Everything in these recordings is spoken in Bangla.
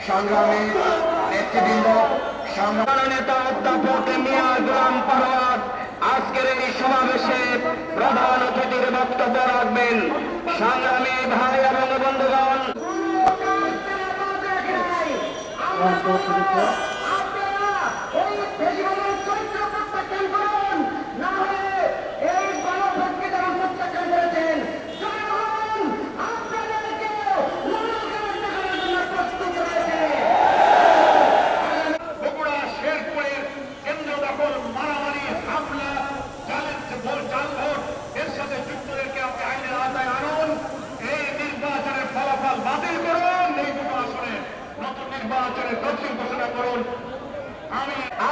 সংগ্রামী নেতৃবৃন্দ, সংগ্রামী নেতা অধ্যাপক মিয়া গোলাম পারোয়ার আজকের এই সমাবেশে প্রধান অতিথির বক্তব্য রাখবেন। সংগ্রামী ভাই এবং বন্ধুগণ,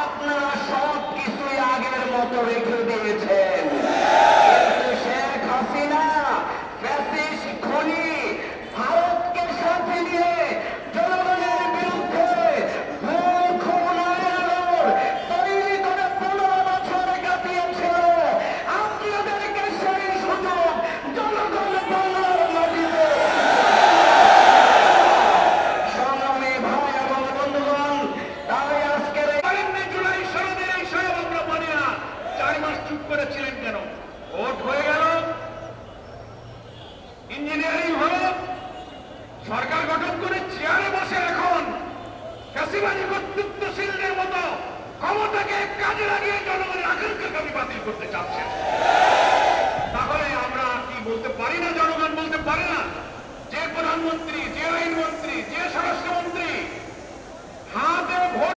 আপনারা সব কিছুই আগের মতো রেখে দিয়েছেন, কিন্তু শেখ হাসিনা ফ্যাসিস্ট খনি ভারতকে সাথে নিয়ে জনগণের বিরুদ্ধে তৈরি করে 15 বছর কাটিয়েছিল। আপনাদেরকে সেই সুযোগ জনগণ বাংলার মাটিতে। সংগ্রামী ভাই এবং বন্ধুগণ, তাই আজকের জুলাই সনদের এই সব আমরা মানি না। 4 মাস চুপ করেছিলেন কেন? ভোট হয়ে গেল, ইঞ্জিনিয়ারিং হলো, সরকার গঠন করে চেয়ারে বসে এখন ফ্যাসিবাদী কর্তৃত্বশীলদের মতো ক্ষমতাকে কাজে লাগিয়ে জনগণের আকাঙ্ক্ষাকে আপনি বাতিল করতে চাচ্ছেন। তাহলে আমরা কি বলতে পারি না, জনগণ বলতে পারে না যে প্রধানমন্ত্রী